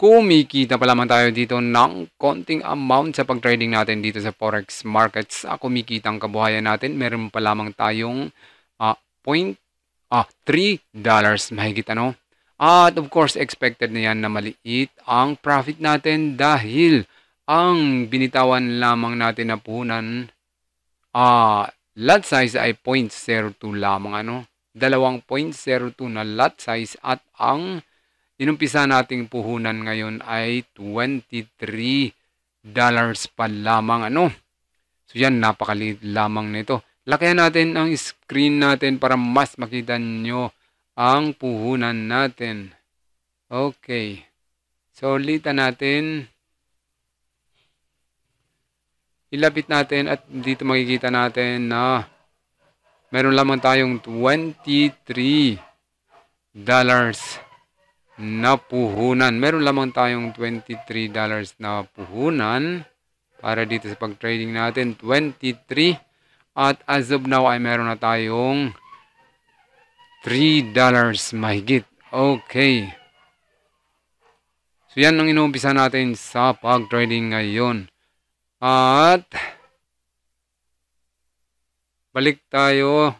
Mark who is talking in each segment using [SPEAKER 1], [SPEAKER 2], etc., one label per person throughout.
[SPEAKER 1] kumikita pa lamang tayo dito ng konting amount sa pag-trading natin dito sa Forex markets. Kumikita ang kabuhayan natin. Meron pa lamang tayong $3 mahigit ano. At of course, expected na yan na maliit ang profit natin dahil ang binitawan lamang natin na puhunan, lot size ay 0.02 lamang ano. 2.02 na lot size at ang inumpisa nating puhunan ngayon ay $23 pa lamang ano. So yan, napakaliit lamang nito. Lakayan natin ang screen natin para mas makita nyo ang puhunan natin. Okay. So ulitan natin. Ilapit natin at dito makikita natin na meron lamang tayong $23 na puhunan. Meron lamang tayong $23 na puhunan para dito sa pag-trading natin. 23. At as of now ay meron na tayong $3 mahigit. Okay. So yan ang inuumpisa natin sa pag-trading ngayon. At balik tayo.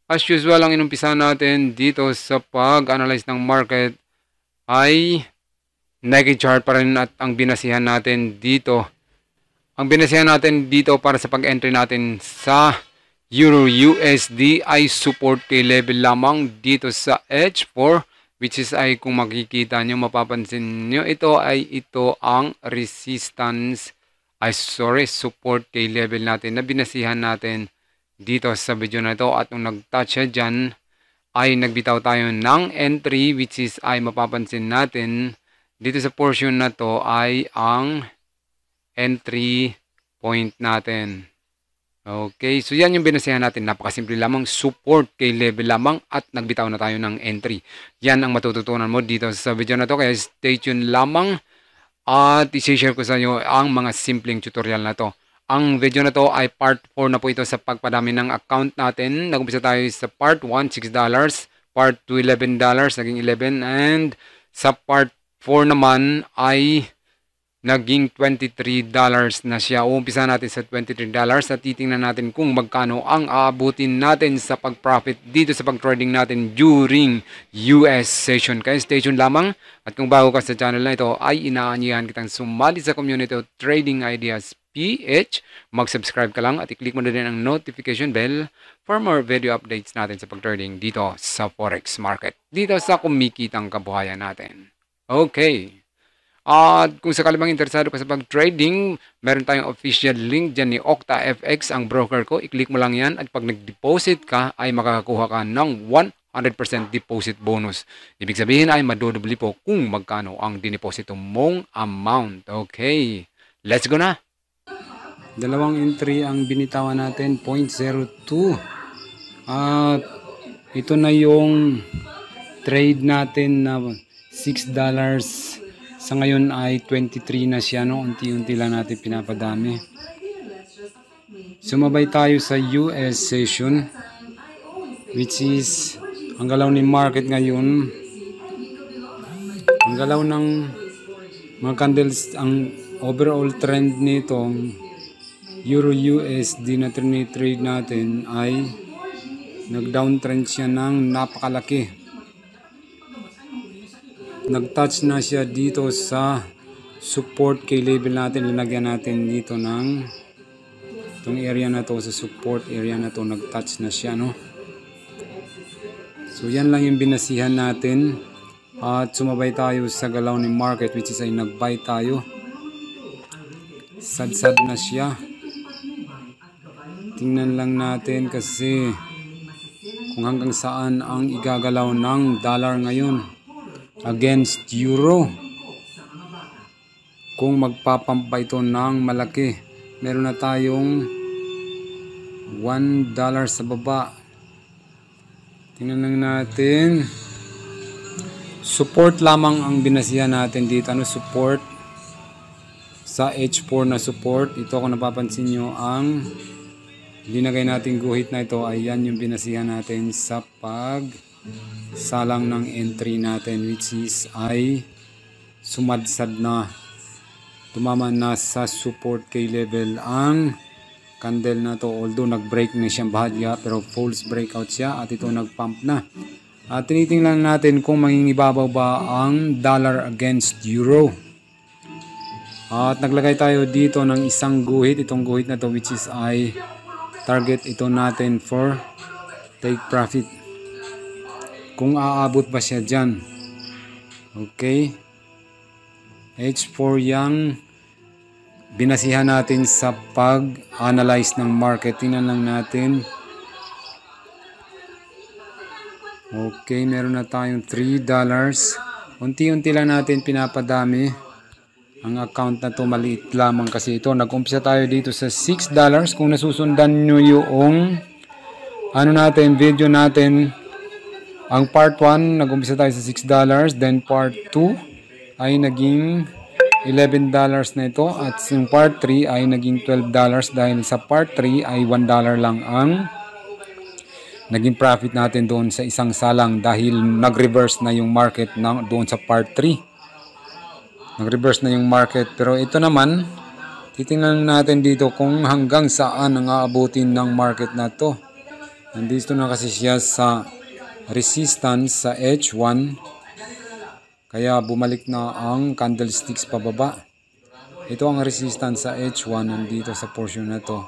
[SPEAKER 1] As usual, ang inumpisa natin dito sa pag-analyze ng market ay Nike chart pa rin at ang binasihan natin dito. Ang binasihan natin dito para sa pag-entry natin sa Euro USD ay support kay level lamang dito sa H4, which is ay kung makikita nyo, mapapansin nyo, ito ang resistance, support kay level natin na binasihan natin dito sa video na ito. At nung nag-touch siya dyan, ay nagbitaw tayo ng entry, which is ay mapapansin natin dito sa portion na to ay ang entry point natin. Okay, so yan yung binasihan natin. Napakasimple lamang, support kay level lamang at nagbitaw na tayo ng entry. Yan ang matututunan mo dito sa video na to, kaya stay tuned lamang at i-share ko sa inyo ang mga simpleng tutorial na to. Ang video na to ay part 4 na po ito sa pagpadami ng account natin. Nag-umpisa tayo sa part 1, $6, part 2, $11, naging 11, and sa part 4 naman ay naging $23 na siya. Uumpisa natin sa $23 at titingnan natin kung magkano ang aabutin natin sa pag-profit dito sa pag-trading natin during US session. Kaya stay tuned lamang. At kung bago ka sa channel na ito, ay inaanyahan kitang sumali sa community of Trading Ideas PH. Mag-subscribe ka lang at i-click mo na din ang notification bell for more video updates natin sa pag-trading dito sa Forex market. Dito sa kumikitang kabuhayan natin. Okay. At kung sakali bang interesado ka sa pag-trading, meron tayong official link dyan ni OctaFX, ang broker ko. I-click mo lang yan at pag nag-deposit ka ay makakakuha ka ng 100% deposit bonus. Ibig sabihin ay madodobli po kung magkano ang dineposito mong amount. Okay, let's go na! Dalawang entry ang binitawan natin, 0.02. At ito na yung trade natin na $6. Sa ngayon ay 23 na siya, no? Unti-unti lang natin pinapadami. Sumabay tayo sa US session, which is ang galaw ni market ngayon. Ang galaw ng mga candles, ang overall trend nito Euro USD na trade natin ay nag-downtrend siya ng napakalaki. Nag-touch na siya dito sa support kay level natin. Lalagyan natin dito ng itong area na to, sa support area na to, nag-touch na siya, no? So yan lang yung binasihan natin at sumabay tayo sa galaw ni market, which is ay nag-buy tayo. Sad-sad na siya. Tingnan lang natin kasi kung hanggang saan ang igagalaw ng dollar ngayon against euro. Kung magpapampa ito ng malaki, meron na tayong $1 sa baba. Tingnan lang natin. Support lamang ang binasihan natin dito. Ano support? Sa H4 na support. Ito, kung napapansin nyo, ang linagay natin guhit na ito ay yan yung binasihan natin sa pag salang ng entry natin, which is ay sumadsad na, tumama na sa support key level ang candle na to, although nag-break na siyang bahagya pero false breakout siya at ito nag-pump na. At tinitingnan natin kung mangingibabaw ba ang dollar against euro. At naglagay tayo dito ng isang guhit, itong guhit na to which is ay target ito natin for take profit. Kung aabot ba siya dyan. Okay. H4 yang binasihan natin sa pag-analyze ng market. Tingnan lang natin. Okay, meron na tayong $3. Unti-unti lang natin pinapadami. Ang account na to maliit lamang kasi ito. Nag-umpisa tayo dito sa $6. Kung nasusundan nyo yung video natin, ang part 1, nag-umpisa tayo sa $6. Then part 2 ay naging $11 na ito. At yung part 3 ay naging $12 dahil sa part 3 ay $1 lang ang naging profit natin doon sa isang salang dahil nag-reverse na yung market doon sa part 3. Nag-reverse na yung market. Pero ito naman, titingnan natin dito kung hanggang saan ang aabutin ng market na to. Nandito na kasi siya sa resistance sa H1. Kaya bumalik na ang candlesticks pababa. Ito ang resistance sa H1 nandito sa portion na to.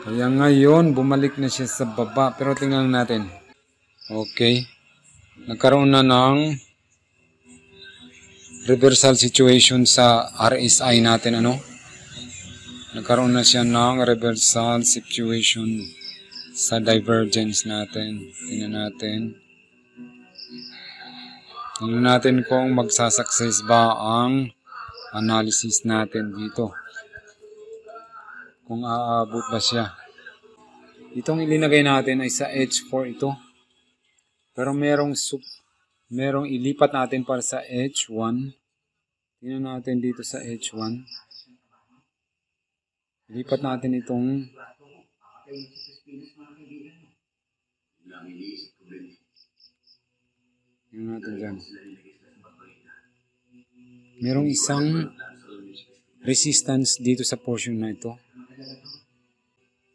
[SPEAKER 1] Kaya ngayon bumalik na siya sa baba. Pero tingnan natin. Okay. Nagkaroon na ng reversal situation sa RSI natin. Nagkaroon na siya ng reversal situation sa divergence natin. Tingnan natin. Tingnan natin kung magsasucess ba ang analysis natin dito. Kung aabot ba siya. Itong ilinagay natin ay sa H4 ito. Pero merong ilipat natin para sa H1. Tingnan natin dito sa H1. Ilipat natin itong tingnan natin dyan. Merong isang resistance dito sa portion na ito.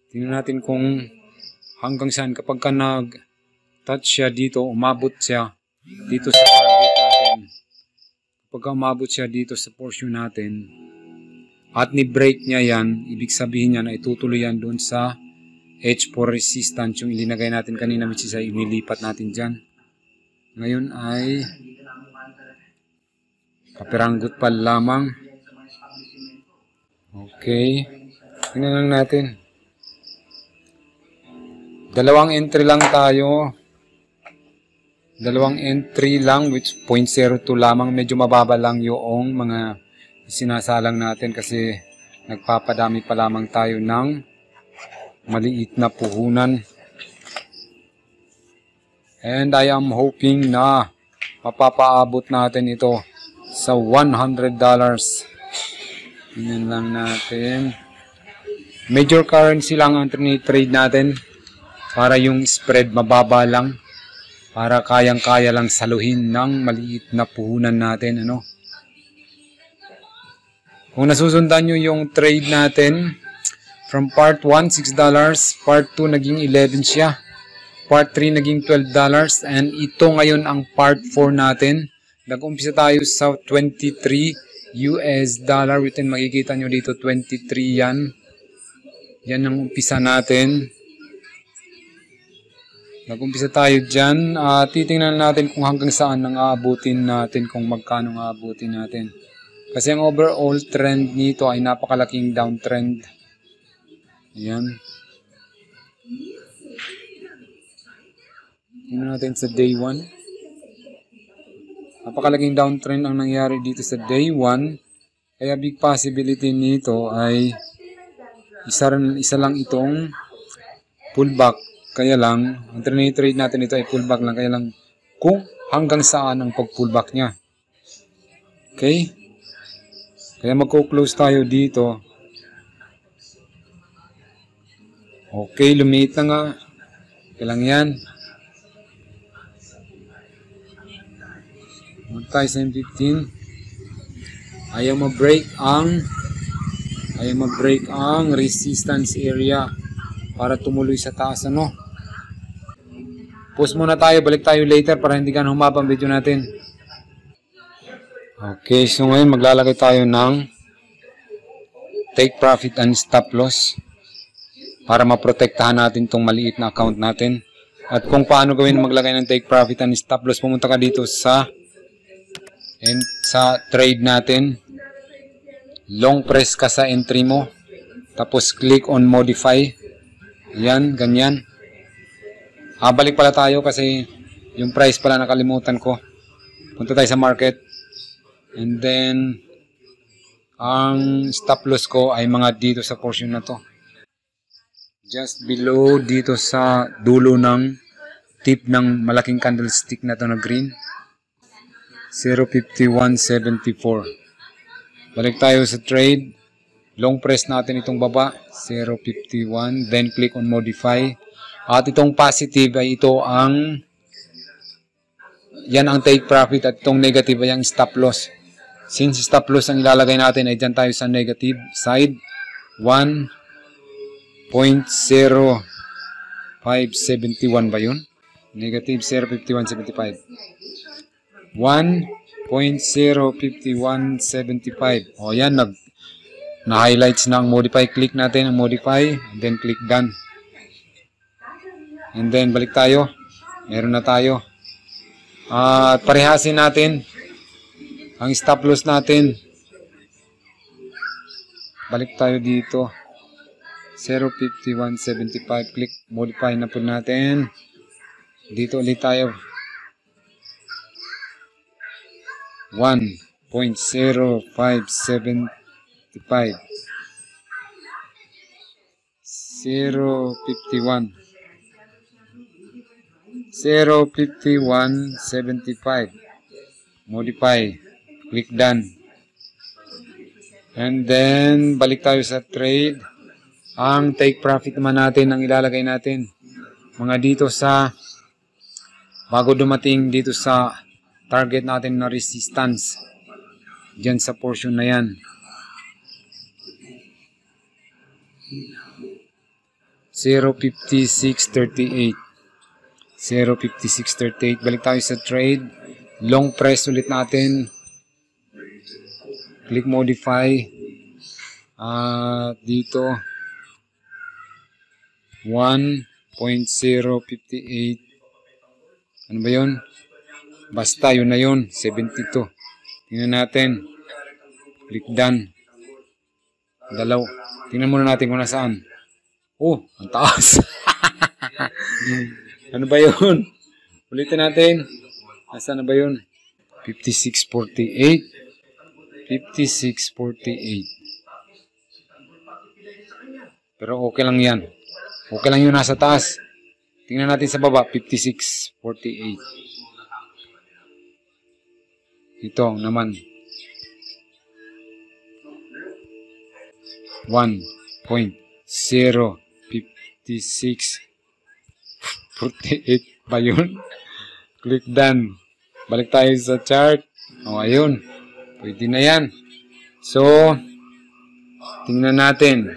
[SPEAKER 1] Tingnan natin kung hanggang saan kapag ka nag-touch siya dito, umabot siya dito sa target natin. Kapag umabot siya dito sa portion natin at ni-break niya yan, ibig sabihin niya na itutuloy yan doon sa H4 resistance yung ilinagay natin kanina which is ay inilipat natin dyan. Ngayon ay kapiranggot pa lamang. Okay. Tingnan lang natin. Dalawang entry lang tayo. Dalawang entry lang which 0.02 lamang. Medyo mababa lang yung mga sinasalang natin kasi nagpapadami pa lamang tayo ng maliit na puhunan. And I am hoping na mapapaabot natin ito sa $100. Tingnan lang natin. Major currency lang ang trade natin. Para yung spread mababa lang. Para kayang-kaya lang saluhin ng maliit na puhunan natin. Kung nasusundan nyo yung trade natin, from part 1, $6. Part 2, naging 11 siya. Part 3, naging $12. And ito ngayon ang part 4 natin. Nag-umpisa tayo sa $23. Within makikita nyo dito, 23 yan. Yan ang umpisa natin. Nag-umpisa tayo dyan. Titingnan natin kung hanggang saan ang aabutin natin, kung magkano ang aabutin natin. Kasi ang overall trend nito ay napakalaking downtrend. Ayan. Tingnan natin sa day 1. Napakalaking downtrend ang nangyari dito sa day 1. Kaya big possibility nito ay isa lang itong pullback. Kaya lang, ang trade natin ito ay pullback lang. Kaya lang kung hanggang saan ang pag-pullback niya. Okay? Kaya magko-close tayo dito. Okay, lumiit na nga. Okay lang yan. Huwag tayo sa M15. Ayaw mag-break ang resistance area para tumuloy sa taas, ano. Pause muna tayo, balik tayo later para hindi ganun humaba ang video natin. Okay, so ngayon maglalagay tayo ng take profit and stop loss para maprotektahan natin tong maliit na account natin. At kung paano gawin maglagay ng take profit and stop loss, pumunta ka dito sa trade natin. Long press ka sa entry mo. Tapos click on modify. Yan, ganyan. Balik pala tayo kasi yung price pala nakalimutan ko. Punta tayo sa market. And then, ang stop loss ko ay mga dito sa portion na to. Just below dito sa dulo ng tip ng malaking candlestick na to na green. 0.5174. Balik tayo sa trade. Long press natin itong baba. 0.51. Then click on modify. At itong positive ay ito ang yan ang take profit at itong negative ay ang stop loss. Since stop loss ang ilalagay natin ay dyan tayo sa negative side. 1.0571 ba yun? Negative 0.5175. 1.05175. O yan, na-highlights na ang modify. Click natin ang modify and then click done. And then balik tayo. Meron na tayo. At parehasin natin ang stop loss natin. Balik tayo dito. 0.5175. Click modify na po natin. Dito ulit tayo. 1.0575. 0.51. 0.5175. Modify. Click done. And then, balik tayo sa trade. Ang take profit naman natin, ang ilalagay natin. Mga dito sa, bago dumating dito sa target natin na resistance. Diyan sa portion na yan. 0.5638. 0.5638. Balik tayo sa trade. Long press ulit natin. Click modify. Dito 1.058. Ano ba yun? Basta yun na yun. 72. Tingnan natin. Click done. Dalaw. Tingnan muna natin kung nasaan. Oh, ang taas. Ano ba yun? Ulitin natin. Nasaan na ba yun? 56.48. 56.48. Pero okay lang yan. Okay lang yun nasa taas. Tingnan natin sa baba. 56.48. Ito naman. 1.056.48 ba yun? Click done. Balik tayo sa chart. O, ayun. Pwede na yan. So, tingnan natin.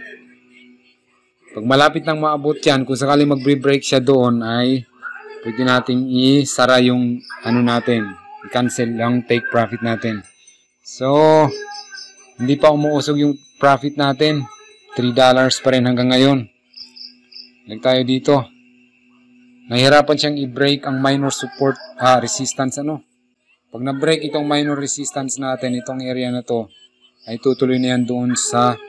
[SPEAKER 1] Pag malapit nang maabot yan, kung sakali mag-break siya doon, ay pwede natin isara yung ano natin. I-cancel yung take profit natin. So, hindi pa umuusog yung profit natin. $3 pa rin hanggang ngayon. Balik tayo dito. Nahihirapan siyang i-break ang minor support, resistance ano. Pag na-break itong minor resistance natin, itong area na to, ay tutuloy na yan doon sa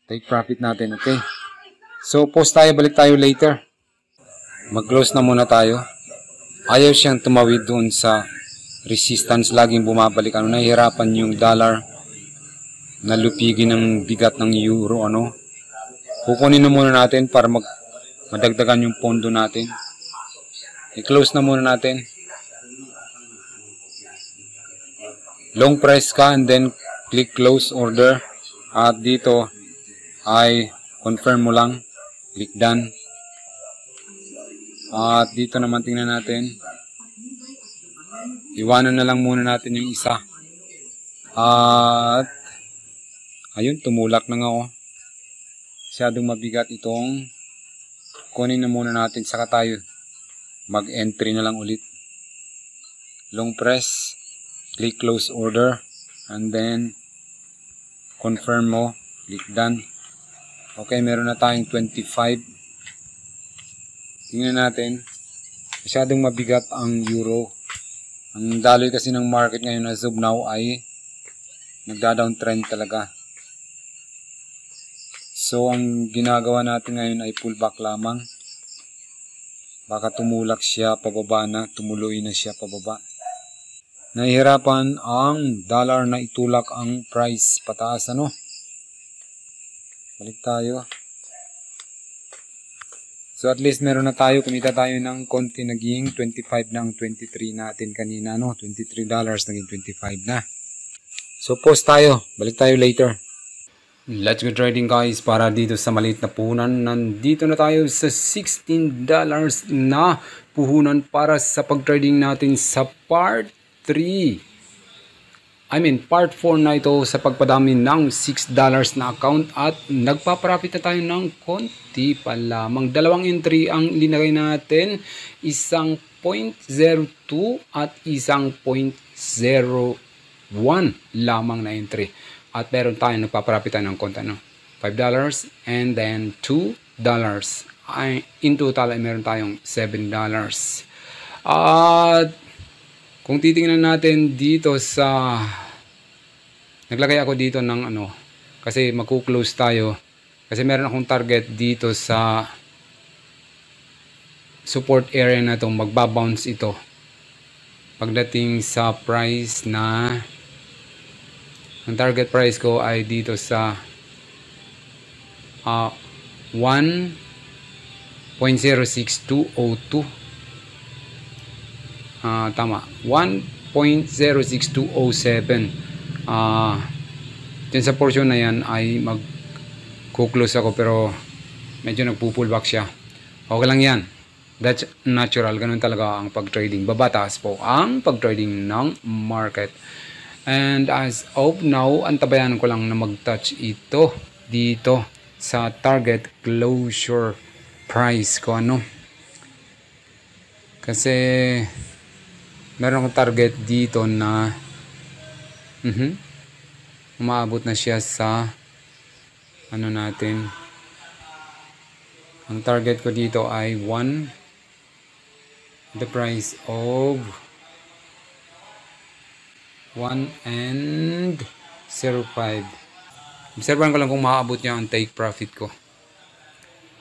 [SPEAKER 1] take profit natin, okay? So, pause tayo, balik tayo later. Mag-close na muna tayo. Ayaw siyang tumawid doon sa resistance, laging bumabalik. Ano, nahihirapan yung dollar na lupigin ng bigat ng euro, ano. Kukunin na muna natin para madagdagan yung pondo natin. I-close na muna natin. Long press ka and then click close order. At dito ay confirm mo lang. Click done. At dito naman tingnan natin. Iwanan na lang muna natin yung isa. At ayun, tumulak na nga oh. Masyadong mabigat itong kunin na muna natin, saka tayo mag-entry na lang ulit. Long press, click close order, and then confirm mo, click done. Okay, meron na tayong 25. Tingnan natin. Masyadong mabigat ang euro. Ang daloy kasi ng market ngayon as of now ay nagda-downtrend talaga. So, ang ginagawa natin ngayon ay pullback lamang. Baka tumulak siya pababa na, tumuloy na siya pababa. Nahihirapan ang dollar na itulak ang price pataas, ano? Balik tayo. So, at least meron na tayo, kumita tayo ng konti, naging 25 na ang 23 natin kanina, no? $23, naging 25 na. So, pause tayo. Balik tayo later. Let's go trading guys, para dito sa maliit na puhunan. Nandito na tayo sa $16 na puhunan para sa pag-trading natin sa part 3. Part 4 na ito sa pagpadami ng $6 na account at nagpaprofit na tayo ng konti pa lamang. Dalawang entry ang linagay natin, isang 0.02 at isang 0.01 lamang na entry. At meron tayong nagpaprofit tayo ng konti, no? $5 and then $2. In total ay meron tayong $7. At kung titingnan natin dito sa, naglagay ako dito ng kasi magku-close tayo. Kasi meron akong target dito sa support area na itong magbabounce ito. Pagdating sa price na, ang target price ko ay dito sa 1.06202. Tama, 1.06207. Dyan sa portion na yan ay mag-close ako, pero medyo nagpo-pullback siya. Okay lang yan, that's natural. Ganun talaga ang pag-trading. Babataas po ang pag-trading ng market. And as of now, antabayan ko lang na mag-touch ito dito sa target closure price ko, kasi meron akong target dito na umaabot na siya sa natin. Ang target ko dito ay the price of 1.05. Observan ko lang kung maaabot niya ang take profit ko.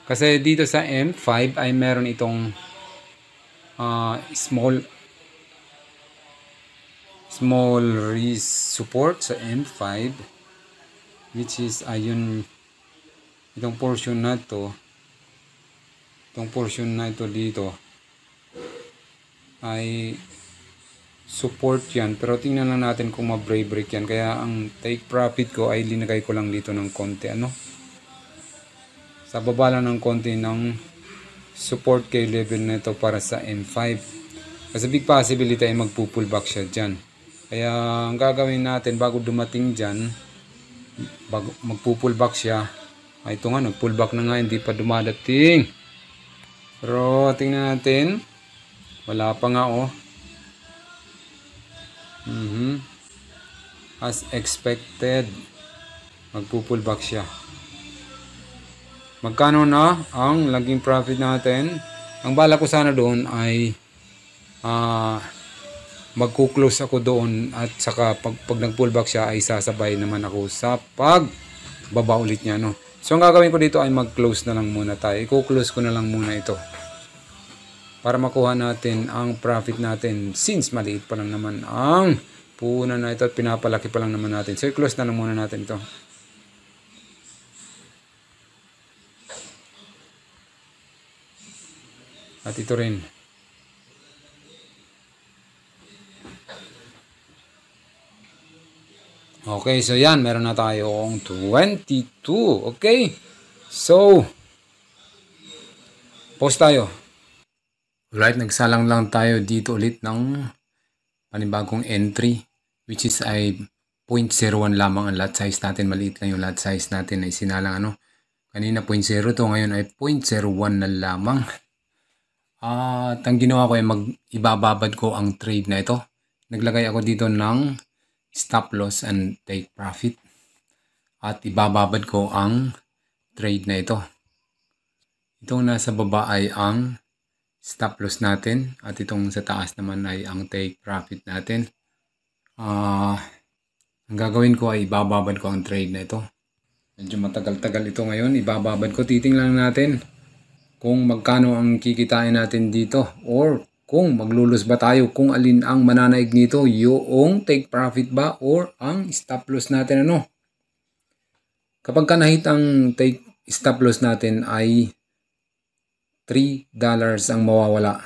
[SPEAKER 1] Kasi dito sa M5 ay meron itong small risk support sa M5, which is ayun, itong portion na to, dito ay support yan, pero tingnan lang natin kung ma-break yan. Kaya ang take profit ko ay linagay ko lang dito ng konti, sa baba lang ng konti ng support kay level na ito para sa M5, kasi big possibility ay magpupullback siya dyan. Kaya ang gagawin natin bago dumating dyan, bago magpupullback siya, ay ito nga, nagpullback na nga, hindi pa dumadating. Pero tingnan natin, wala pa nga as expected, magpupullback siya. Magkano na ang laging profit natin? Ang bala ko sana doon ay magku-close ako doon, at saka pag nag-pullback siya ay sasabay naman ako sa pagbaba ulit niya, So ang gagawin ko dito ay mag-close na lang muna tayo. I-close ko na lang muna ito para makuha natin ang profit natin, since maliit pa lang naman ang puhunan na ito at pinapalaki pa lang naman natin. So i-close na lang muna natin ito. At ito rin. Okay, so yan, meron na tayong 22. Okay, so pause tayo. Alright, nagsalang lang tayo dito ulit ng panibagong entry, which is ay 0.01 lamang ang lot size natin. Maliit lang yung lot size natin na isinalang ano. Kanina 0.02, ngayon ay 0.01 na lamang. At ang ginawa ko ay ibababad ko ang trade na ito. Naglagay ako dito ng stop loss and take profit. At ibababad ko ang trade na ito. Itong nasa baba ay ang stop loss natin. At itong sa taas naman ay ang take profit natin. Ang gagawin ko ay ibababad ko ang trade na ito. Medyo matagal-tagal ito ngayon. Ibababad ko. Titingnan natin kung magkano ang kikitain natin dito. Or kung maglulus ba tayo. Kung alin ang mananaig nito. Yung take profit ba or ang stop loss natin ano. Kapag ka-nahit ang take stop loss natin ay $3 ang mawawala.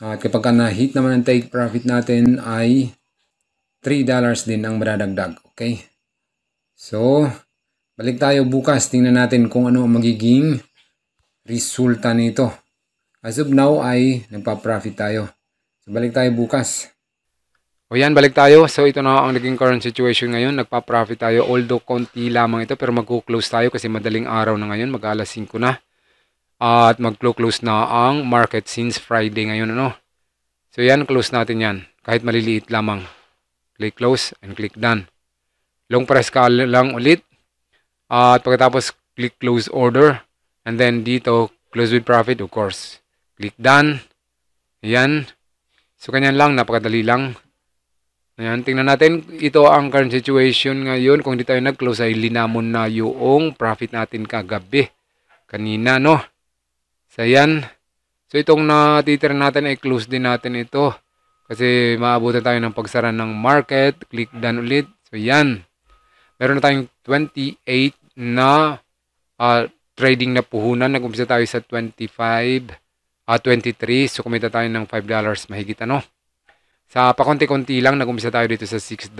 [SPEAKER 1] At kapag ka-nahit naman ang take profit natin ay $3 din ang madadagdag. Okay? So, balik tayo bukas. Tingnan natin kung ano ang magiging resulta nito. As of now ay nagpa-profit tayo. So, balik tayo bukas. O yan, balik tayo. So, ito na ang naging current situation ngayon. Nagpa-profit tayo. Although, konti lamang ito. Pero mag-close tayo kasi madaling araw na ngayon. Mag-alas 5 na. At mag-close na ang market since Friday ngayon. Ano? So, yan. Close natin yan. Kahit maliliit lamang. Click close and click done. Long press ka lang ulit. At pagkatapos, click close order. And then dito, close with profit, of course. Click done. Ayan. So, kanyan lang. Napakadali lang. Ayan. Tingnan natin. Ito ang current situation ngayon. Kung hindi tayo nag-close ay linamon na yung profit natin kagabi. Kanina, no? So, ayan. So, itong natitira natin ay close din natin ito. Kasi maabutan tayo ng pagsara ng market. Click done ulit. So, yan. Meron na tayong 28 na trading na puhunan. Nag-umpisa tayo sa 23. So, kumita tayo ng $5 mahigit ano. Sa pakonti-konti lang, nag-umpisa tayo dito sa $6.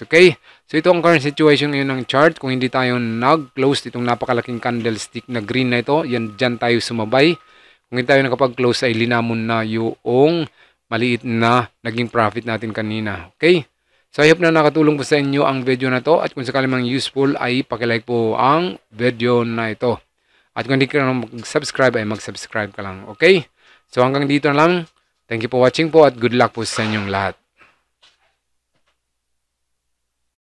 [SPEAKER 1] Okay? So, ito ang current situation ngayon ng chart. Kung hindi tayo nag-close itong napakalaking candlestick na green na ito, yan dyan tayo sumabay. Kung hindi tayo nakapag-close ay linamon na yung maliit na naging profit natin kanina. Okay? So, I hope na nakatulong po sa inyo ang video na to. At kung sakali mang useful ay pakilike po ang video na ito. At kung hindi ka na mag-subscribe ay mag-subscribe ka lang. Okay? So, hanggang dito na lang. Thank you for watching po at good luck po sa inyong lahat.